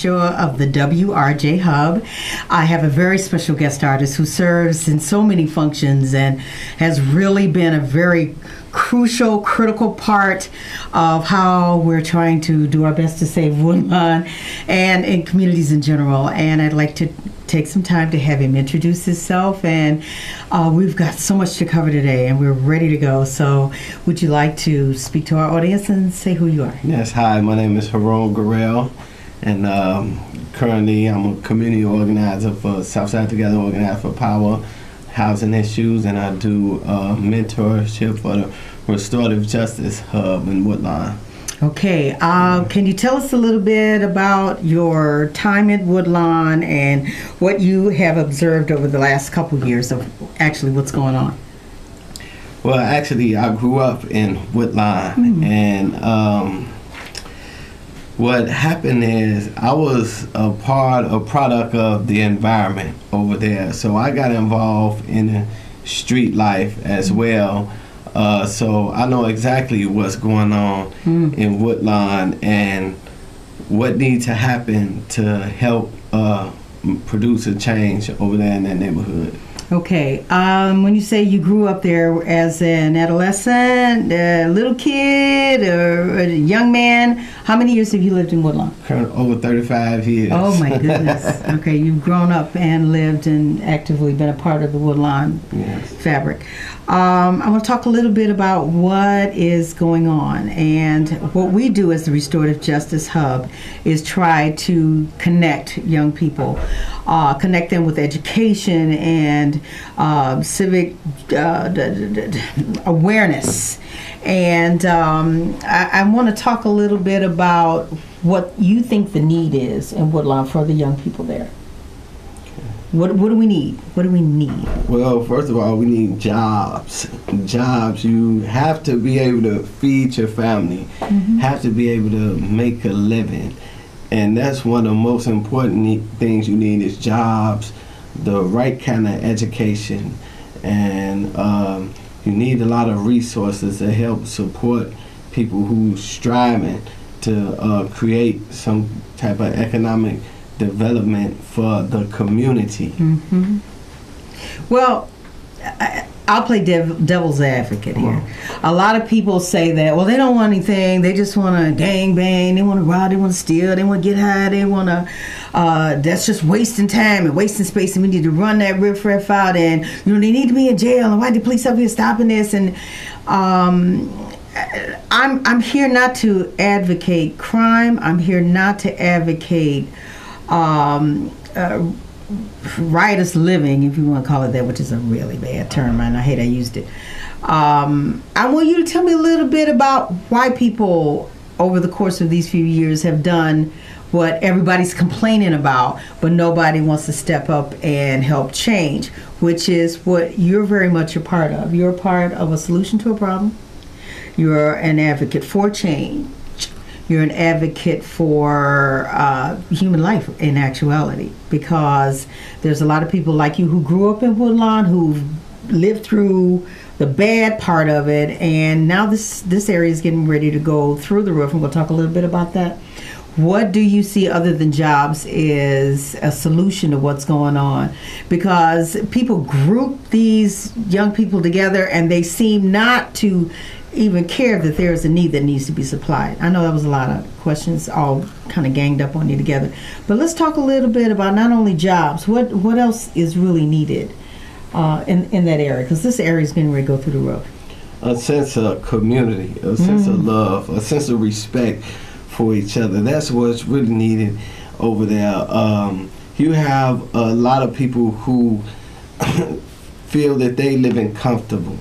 Joshua of the WRJ Hub. I have a very special guest artist who serves in so many functions and has really been a very crucial, critical part of how we're trying to do our best to save Woodlawn and in communities in general. And I'd like to take some time to have him introduce himself, and we've got so much to cover today and we're ready to go. So would you like to speak to our audience and say who you are? Yes, hi, my name is Haroon Garrell, and currently I'm a community organizer for Southside Together Organized for Power Housing Issues, and I do mentorship for the Restorative Justice Hub in Woodlawn. Okay, can you tell us a little bit about your time at Woodlawn and what you have observed over the last couple of years of actually what's going on? Well, actually, I grew up in Woodlawn, and what happened is I was a product of the environment over there. So I got involved in the street life as well. So I know exactly what's going on in Woodlawn and what needs to happen to help produce a change over there in that neighborhood. Okay, when you say you grew up there as an adolescent, a little kid, or a young man, how many years have you lived in Woodlawn? Over 35 years. Oh my goodness. Okay, you've grown up and lived and actively been a part of the Woodlawn fabric. I want to talk a little bit about what is going on, and what we do as the Restorative Justice Hub is try to connect young people, connect them with education and civic awareness. And I want to talk a little bit about what you think the need is in Woodlawn for the young people there. What do we need? What do we need? Well, first of all, we need jobs. Jobs. You have to be able to feed your family, have to be able to make a living. And that's one of the most important things you need is jobs, the right kind of education, and you need a lot of resources to help support people who striving to create some type of economic development for the community. Well, I'll play devil's advocate here. A lot of people say that, well, they don't want anything. They just want to gang bang. They want to rob. They want to steal. They want to get high. They want to. That's just wasting time and wasting space. And we need to run that riffraff out. And they need to be in jail. And why the police up here stopping this? And I'm here not to advocate crime. I'm here not to advocate riotous living, if you want to call it that, which is a really bad term, and I hate I used it. I want you to tell me a little bit about why people over the course of these few years have done what everybody's complaining about, but nobody wants to step up and help change, which is what you're very much a part of. You're a part of a solution to a problem. You're an advocate for change. You're an advocate for human life in actuality, because there's a lot of people like you who grew up in Woodlawn, who've lived through the bad part of it, and now this area is getting ready to go through the roof, and we'll talk a little bit about that. What do you see other than jobs is a solution to what's going on? Because people group these young people together and they seem not to even care that there's a need that needs to be supplied. I know that was a lot of questions all kind of ganged up on you together. But let's talk a little bit about not only jobs, what else is really needed in that area? Because this area is getting ready to go through the roof. A sense of community, a sense of love, a sense of respect for each other. That's what's really needed over there. You have a lot of people who feel that they living comfortable.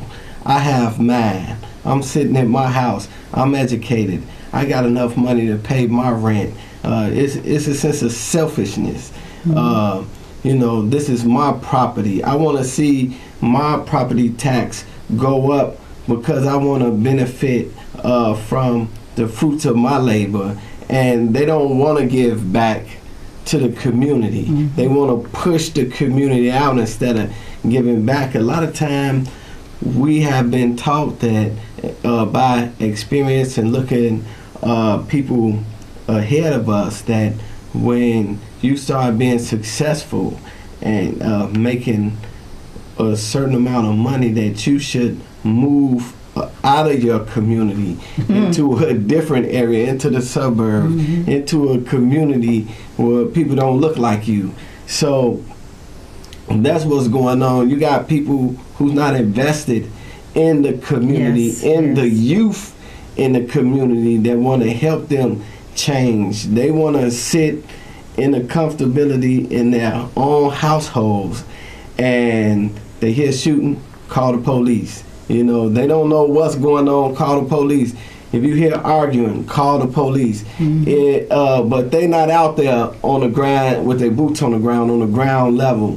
I have mine. I'm sitting at my house. I'm educated. I got enough money to pay my rent. It's a sense of selfishness. This is my property. I want to see my property tax go up because I want to benefit from the fruits of my labor. And they don't want to give back to the community. They want to push the community out instead of giving back. A lot of time we have been taught that by experience and looking people ahead of us, that when you start being successful and making a certain amount of money, that you should move out of your community into a different area, into the suburbs, into a community where people don't look like you. So that's what's going on. You got people who's not invested in the community, the youth in the community, that want to help them change. They want to sit in the comfortability in their own households, and they hear shooting, call the police. You know, they don't know what's going on, call the police. If you hear arguing, call the police. But they not out there on the ground with their boots on the ground level,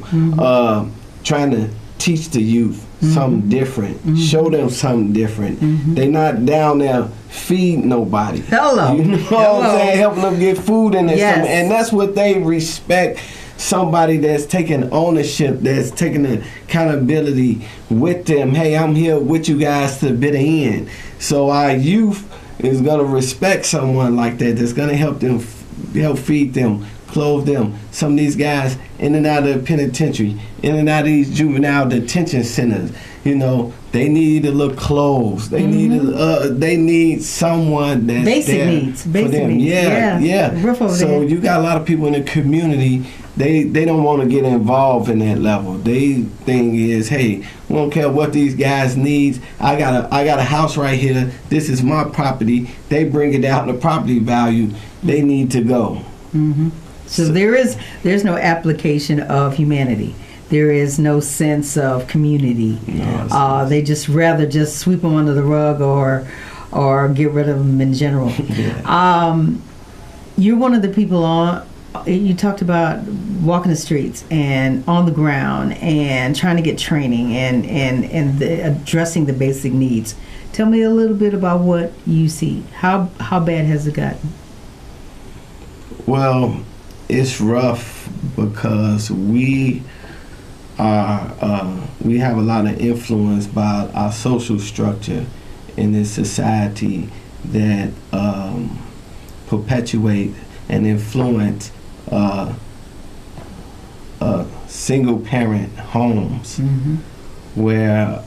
trying to teach the youth something different, show them something different. They not down there feeding nobody. Hello. You know what I'm saying? Helping them get food in there. Yes. And that's what they respect. Somebody that's taking ownership, that's taking the accountability with them. Hey, I'm here with you guys to bid in. So our youth is going to respect someone like that, that's going to help them, help feed them, clothe them. Some of these guys in and out of the penitentiary, in and out of these juvenile detention centers, you know, they need a little clothes. They need someone that's basic there needs. for Basic them. needs. Yeah. Roof over So their head. you got a lot of people in the community. They don't want to get involved in that level. They thing is, hey, we don't care what these guys need. I got a house right here. This is my property. They bring it out in the property value. They need to go. So there's no application of humanity. There is no sense of community. No, they just rather just sweep them under the rug or get rid of them in general. You're one of the people you talked about walking the streets and on the ground and trying to get training and addressing the basic needs. Tell me a little bit about what you see. How bad has it gotten? Well, it's rough because we have a lot of influence by our social structure in this society that perpetuate and influence single parent homes, where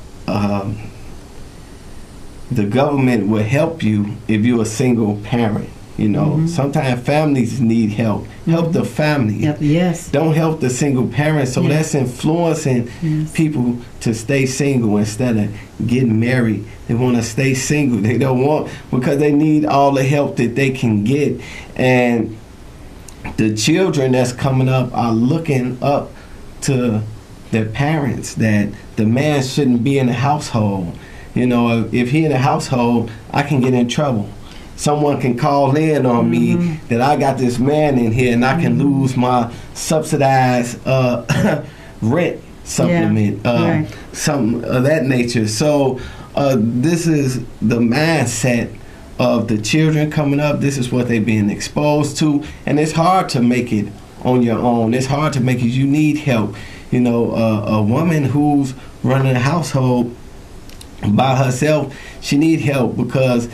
the government will help you if you're a single parent. You know, sometimes families need help. Help the family. Yes. Don't help the single parent. So that's influencing people to stay single instead of getting married. They want to stay single. They don't want, because they need all the help that they can get. And the children that's coming up are looking up to their parents, that the man shouldn't be in the household. You know, if he in the household, I can get in trouble. Someone can call in on me that I got this man in here, and I can lose my subsidized rent supplement, something of that nature. So this is the mindset of the children coming up. This is what they're being exposed to, and it's hard to make it on your own. It's hard to make it. You need help. You know, a woman who's running a household by herself, she need help, because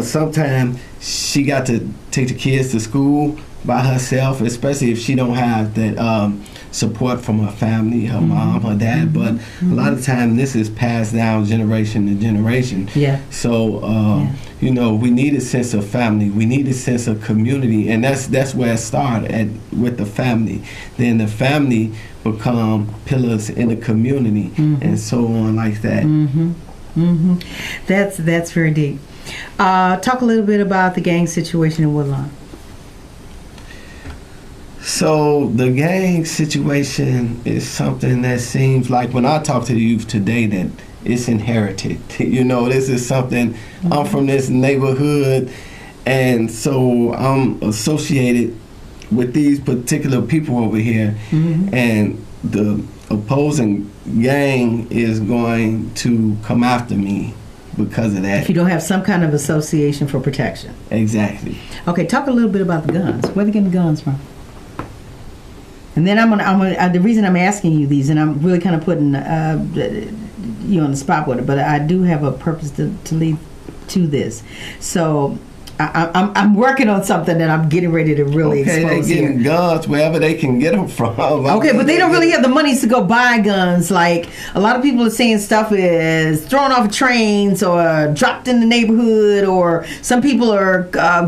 sometimes she got to take the kids to school by herself, especially if she don't have that support from her family, her mom, her dad. But a lot of times this is passed down generation to generation. So you know, we need a sense of family. We need a sense of community, and that's where it started with the family. Then the family become pillars in the community, and so on like that. That's very deep. Talk a little bit about the gang situation in Woodlawn. So the gang situation is something that seems like, when I talk to the youth today, that it's inherited. You know, this is something, I'm from this neighborhood, and so I'm associated with these particular people over here, and the opposing gang is going to come after me because of that. If you don't have some kind of association for protection. Exactly. Okay, talk a little bit about the guns. Where are they getting the guns from? And then I'm gonna the reason I'm asking you these, and I'm really kind of putting you on the spot with it, but I do have a purpose to lead to this. So I'm working on something that I'm getting ready to really expose they here. getting guns wherever they can get them from. Okay, but they don't really have the money to go buy guns. Like, a lot of people are saying stuff is thrown off trains or dropped in the neighborhood, or some people are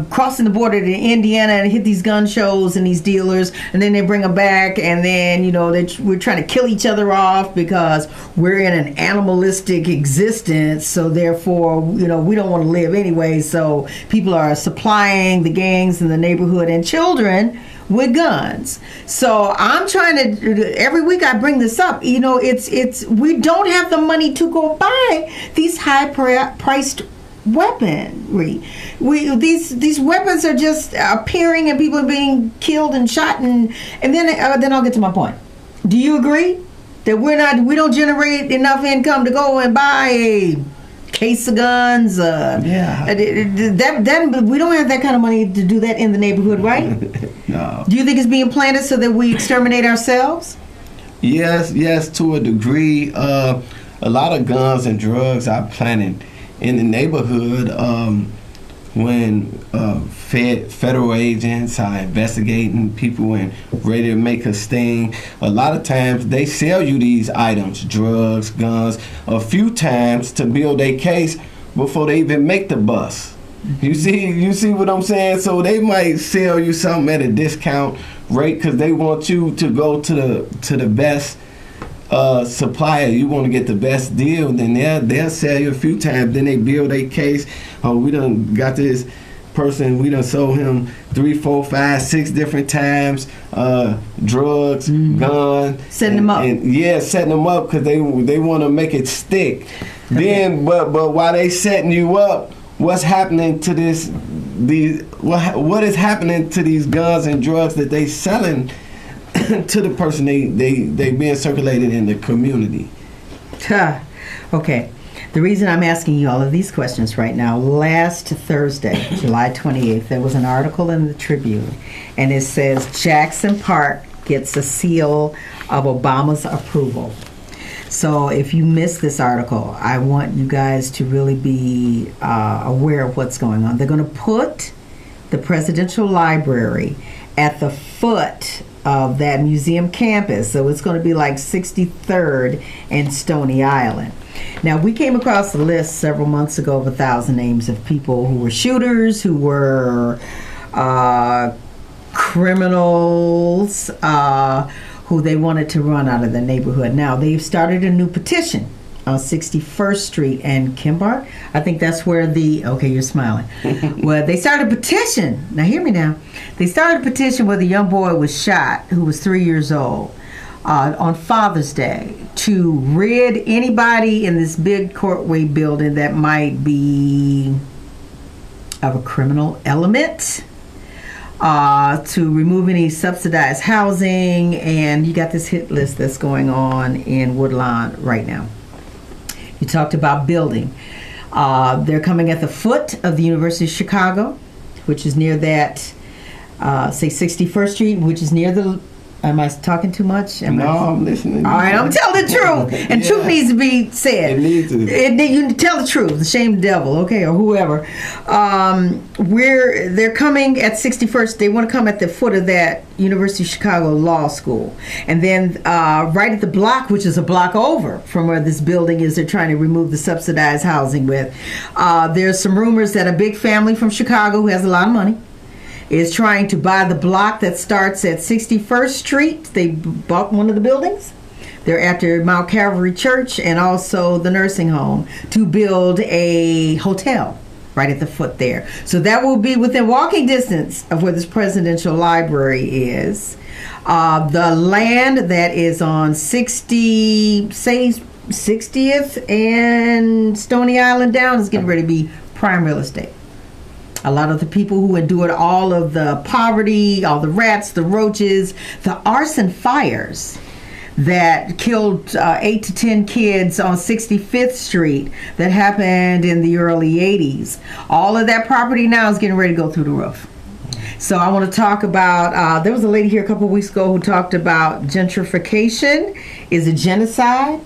crossing the border to Indiana and hit these gun shows and these dealers, and then they bring them back, and then, you know, we're trying to kill each other off because we're in an animalistic existence, so therefore, you know, we don't want to live anyway, so people are supplying the gangs in the neighborhood and children with guns. So I'm trying to, every week I bring this up, you know, it's we don't have the money to go buy these high-priced weaponry. These weapons are just appearing and people are being killed and shot, and then I'll get to my point. Do you agree that we don't generate enough income to go and buy a case of guns? Yeah. That we don't have that kind of money to do that in the neighborhood, right? No. Do you think it's being planted so that we exterminate ourselves? Yes, to a degree. A lot of guns and drugs are planted in the neighborhood when federal agents are investigating people and ready to make a sting. A lot of times they sell you these items, drugs, guns, a few times to build a case before they even make the bust. You see what I'm saying? So they might sell you something at a discount rate because they want you to go to the best supplier. You want to get the best deal, then they'll sell you a few times. Then they build a case. Oh, we done got this person. We done sold him 3, 4, 5, 6 different times. Drugs, gun, setting them up. Setting them up because they want to make it stick. Okay. Then, but while they setting you up, what's happening to what is happening to these guns and drugs that they selling to the person they being circulated in the community? Okay. The reason I'm asking you all of these questions right now, last Thursday, July 28th, there was an article in the Tribune, and it says Jackson Park gets a seal of Obama's approval. So if you missed this article, I want you guys to really be aware of what's going on. They're going to put the presidential library at the foot of that museum campus. So it's going to be like 63rd and Stony Island. Now, we came across a list several months ago of 1,000 names of people who were shooters, who were criminals, who they wanted to run out of the neighborhood. Now, they've started a new petition on 61st Street and Kimbart. I think that's where you're smiling. Well, they started a petition. Now, hear me now. They started a petition where the young boy was shot, who was 3 years old, on Father's Day, to rid anybody in this big courtway building that might be of a criminal element, to remove any subsidized housing, and you got this hit list that's going on in Woodlawn right now. You talked about building. They're coming at the foot of the University of Chicago, which is near that, say 61st Street, which is near the, am I talking too much? I'm listening. All right, I'm telling the truth. And truth needs to be said. It needs to. You tell the truth. Shame the devil, okay, or whoever. They're coming at 61st. They want to come at the foot of that University of Chicago Law School. And then right at the block, which is a block over from where this building is, they're trying to remove the subsidized housing with. There's some rumors that a big family from Chicago who has a lot of money is trying to buy the block that starts at 61st Street. They bought one of the buildings. They're after Mount Calvary Church and also the nursing home to build a hotel right at the foot there. So that will be within walking distance of where this presidential library is. The land that is on 60th and Stony Island down is getting ready to be prime real estate. A lot of the people who endured all of the poverty, all the rats, the roaches, the arson fires that killed 8 to 10 kids on 65th Street that happened in the early 80s. All of that property now is getting ready to go through the roof. So I want to talk about, there was a lady here a couple of weeks ago who talked about gentrification is a genocide.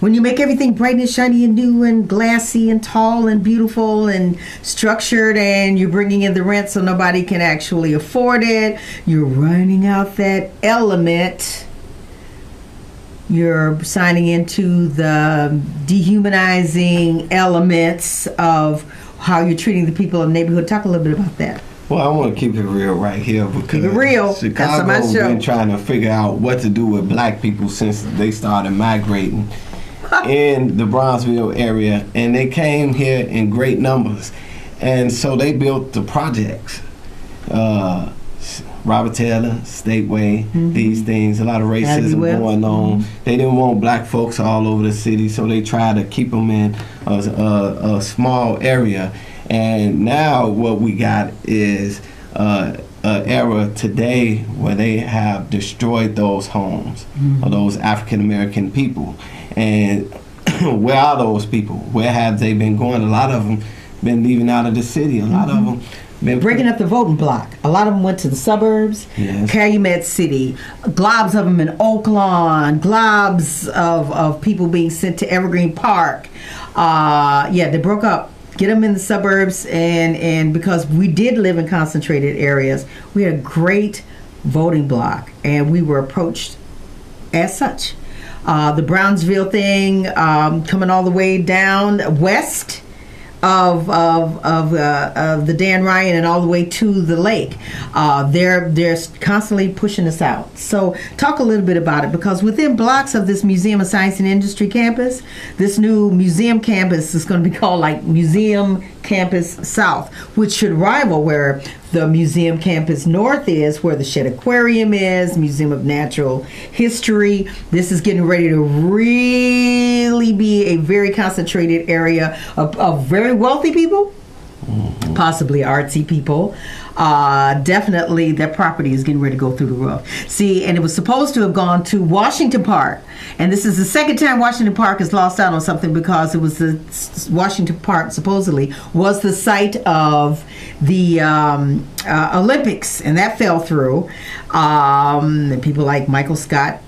when you make everything bright and shiny and new and glassy and tall and beautiful and structured, and you're bringing in the rent so nobody can actually afford it, you're running out that element. You're signing into the dehumanizing elements of how you're treating the people in the neighborhood. Talk a little bit about that. Well, I want to keep it real right here because keep it real. Chicago's been trying to figure out what to do with black people since they started migrating in the Bronzeville area, and they came here in great numbers, and so they built the projects. Robert Taylor, Stateway, these things, a lot of racism going on. They didn't want black folks all over the city, so they tried to keep them in a small area. And now what we got is an era today where they have destroyed those homes of those African American people. And where are those people? Where have they been going? A lot of them been leaving out of the city. A lot of them been breaking up the voting block. A lot of them went to the suburbs, Calumet City, globs of them in Oaklawn, globs of people being sent to Evergreen Park. They broke up. Get them in the suburbs, and because we did live in concentrated areas, we had a great voting block, and we were approached as such. The Brownsville thing, coming all the way down west of the Dan Ryan and all the way to the lake. They're constantly pushing us out. So talk a little bit about it, because within blocks of this Museum of Science and Industry campus, this new museum campus is going to be called like Museum Campus South, which should rival where the Museum Campus North is, where the Shedd Aquarium is, Museum of Natural History. This is getting ready to really be a very concentrated area of very wealthy people, possibly artsy people. Definitely that property is getting ready to go through the roof. See, and it was supposed to have gone to Washington Park, and this is the second time Washington Park has lost out on something, because it was the Washington Park supposedly was the site of the Olympics, and that fell through. And people like Michael Scott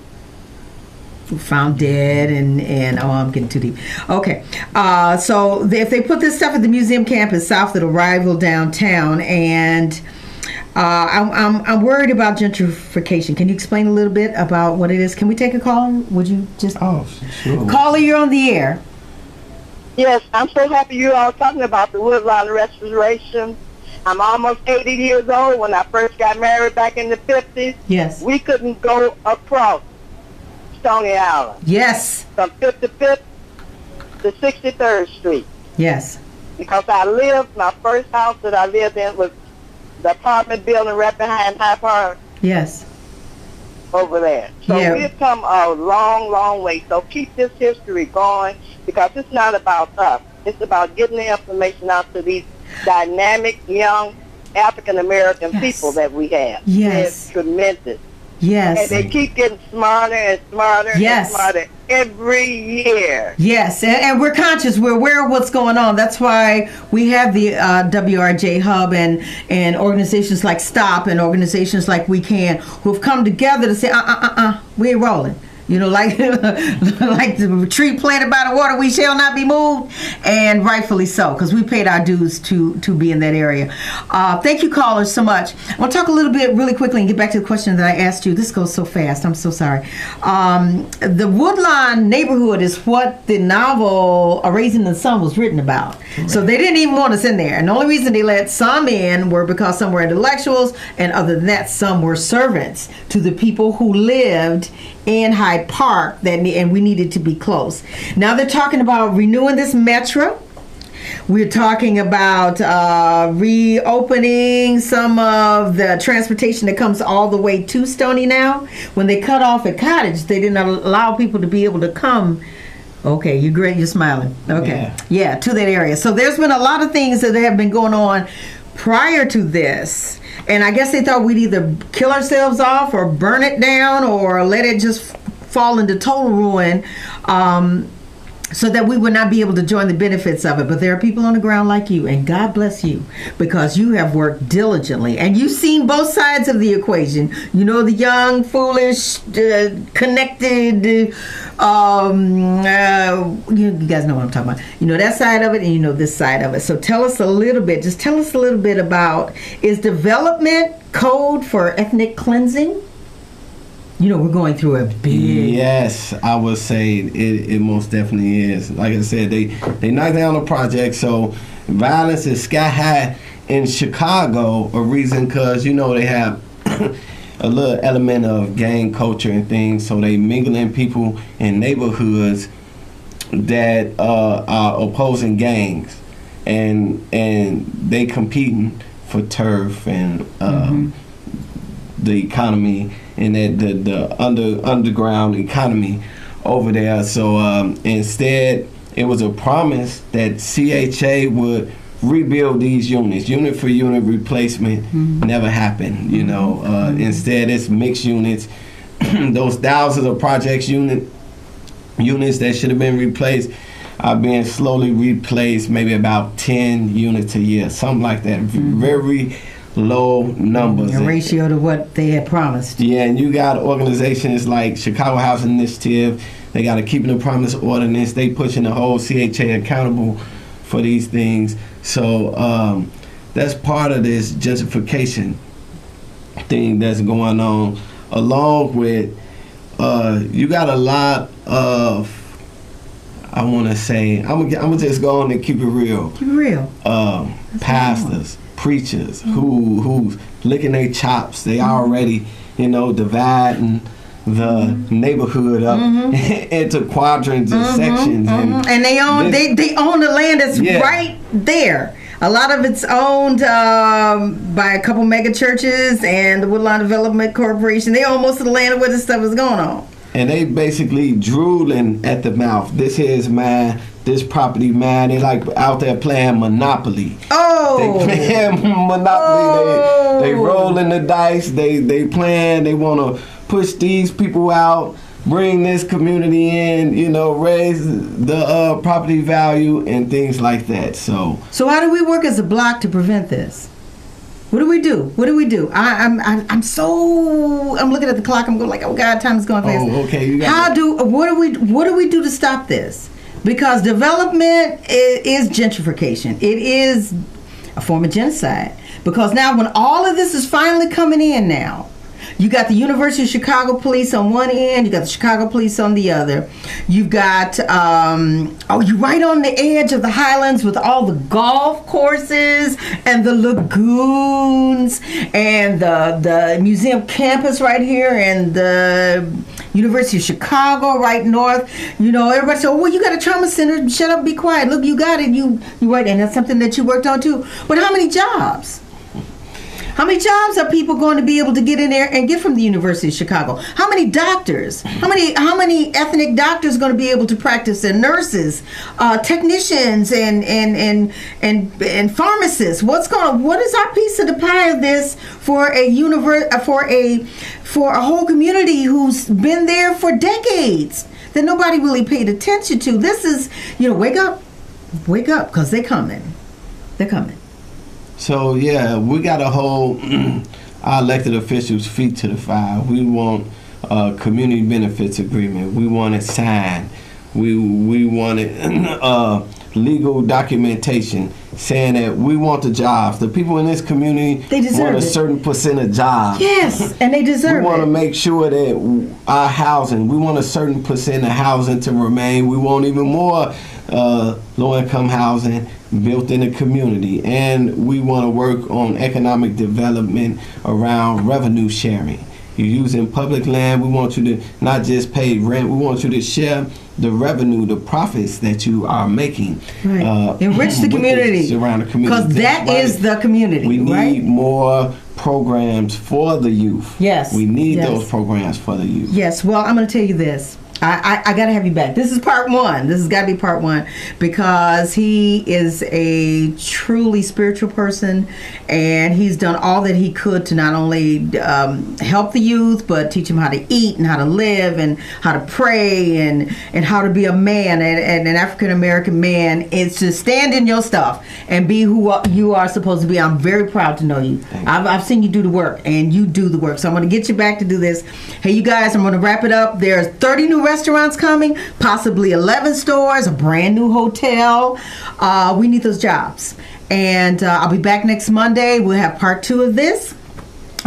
found dead, and I'm getting too deep. Okay, so if they put this stuff at the museum campus south, it'll rival downtown, and I'm worried about gentrification. Can you explain a little bit about what it is? Can we take a call? Would you just? Oh, sure. Caller, you're on the air. Yes, I'm so happy you all talking about the Woodlawn restoration. I'm almost 80 years old. When I first got married back in the 50s, yes, we couldn't go across Stony Island. Yes. From 55th to 63rd Street. Yes. Because my first house that I lived in was the apartment building right behind High Park. Yes. Over there. So we've come a long, long way. So keep this history going, because it's not about us. It's about getting the information out to these dynamic, young African American people that we have. Yes. It's tremendous. Yes. And they keep getting smarter and smarter and smarter every year. Yes, and we're conscious. We're aware of what's going on. That's why we have the WRJ Hub and organizations like STOP and organizations like We Can, who have come together to say, we ain't rolling. You know, like like the tree planted by the water, we shall not be moved, and rightfully so, because we paid our dues to be in that area. Thank you, callers, so much. I want to talk a little bit really quickly and get back to the question that I asked you. This goes so fast. I'm so sorry. The Woodlawn neighborhood is what the novel A Raisin in the Sun was written about. Right. So they didn't even want us in there. And the only reason they let some in were because some were intellectuals, and other than that, some were servants to the people who lived in Hyde Park, and we needed to be close. Now they're talking about renewing this metro. We're talking about reopening some of the transportation that comes all the way to Stony now. When they cut off at Cottage, they didn't allow people to be able to come. Okay, you're great, you're smiling. Okay, yeah, to that area. So there's been a lot of things that have been going on prior to this. And I guess they thought we'd either kill ourselves off or burn it down or let it just fall into total ruin. so that we would not be able to join the benefits of it. But there are people on the ground like you, and God bless you, because you have worked diligently and you've seen both sides of the equation. You know, the young, foolish, connected, you guys know what I'm talking about. You know that side of it, and you know this side of it. So tell us a little bit, just tell us a little bit about, is development code for ethnic cleansing? You know, we're going through a big... Yes, I would say it most definitely is. Like I said, they knocked down the project, so violence is sky high in Chicago. A reason, because, you know, they have a little element of gang culture and things, so they mingling people in neighborhoods that are opposing gangs, and they competing for turf and the economy, and the underground economy over there. So instead, it was a promise that CHA would rebuild these units. Unit for unit replacement never happened. You know, instead it's mixed units. Those thousands of projects units that should have been replaced are being slowly replaced. Maybe about 10 units a year, something like that. Very low numbers. A ratio to what they had promised. Yeah, and you got organizations like Chicago Housing Initiative. They got a Keeping the Promise ordinance. They pushing the whole CHA accountable for these things. So that's part of this gentrification thing that's going on. Along with, you got a lot of, I want to say, I'm gonna just go on and keep it real. Keep it real. Pastors, preachers who's licking their chops. They already, you know, dividing the neighborhood up into quadrants and sections, and they own they own the land that's right there. A lot of it's owned by a couple mega churches and the Woodlawn Development Corporation. They own most of the land where this stuff is going on. And they basically drooling at the mouth. This here is mine. This property mine. They like out there playing Monopoly. Oh, they playing Monopoly. They rolling the dice. They playing. They want to push these people out, bring this community in. You know, raise the property value and things like that. So how do we work as a block to prevent this? What do we do? I'm looking at the clock. I'm going like, oh God, time is going fast. Oh, okay. You got what do we do to stop this? Because development is gentrification. It is a form of genocide. Because now when all of this is finally coming in now, you got the University of Chicago police on one end, you got the Chicago police on the other. You've got, you're right on the edge of the Highlands with all the golf courses and the lagoons and the museum campus right here and the University of Chicago right north. You know, everybody said, well, you got a trauma center, shut up, be quiet. Look, you got it, you right, and that's something that you worked on too. But how many jobs? How many jobs are people going to be able to get in there and get from the University of Chicago? How many doctors? How many ethnic doctors are going to be able to practice? And nurses, technicians, and pharmacists. What is our piece of the pie of this for for a whole community who's been there for decades that nobody really paid attention to? This is, wake up, because they're coming. They're coming. So yeah, we got to hold our elected officials' feet to the fire. We want a community benefits agreement. We want it signed. We want it legal documentation saying that we want the jobs. The people in this community want a certain percent of jobs. Yes, and they deserve it. We want to make sure that our housing, we want a certain percent of housing to remain. We want even more low-income housing built in the community, and we want to work on economic development around revenue sharing. You're using public land. We want you to not just pay rent. We want you to share the revenue, the profits that you are making. Right. Enrich the community. Around the community. Because that is the community. We need more programs for the youth. Yes. We need those programs for the youth. Yes. Well, I'm going to tell you this. I got to have you back. This is part one. This has got to be part one, because he is a truly spiritual person, and he's done all that he could to not only help the youth, but teach them how to eat and how to live and how to pray and how to be a man and an African American man. It's to stand in your stuff and be who you are supposed to be. I'm very proud to know you. I've seen you do the work, and you do the work. So I'm going to get you back to do this. Hey, you guys, I'm going to wrap it up. There's 30 new restaurants coming, possibly 11 stores, a brand new hotel. We need those jobs. And I'll be back next Monday. We'll have part 2 of this.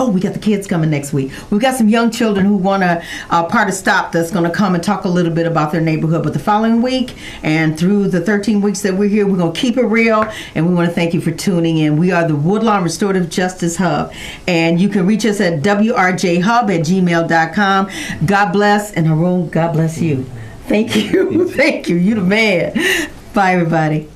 Oh, we got the kids coming next week. We've got some young children who want to part of Stop that's going to come and talk a little bit about their neighborhood. But the following week and through the 13 weeks that we're here, we're going to keep it real. And we want to thank you for tuning in. We are the Woodlawn Restorative Justice Hub. And you can reach us at WRJHub@gmail.com. God bless. And Haroon, God bless you. Thank you. Thank you. You the man. Bye, everybody.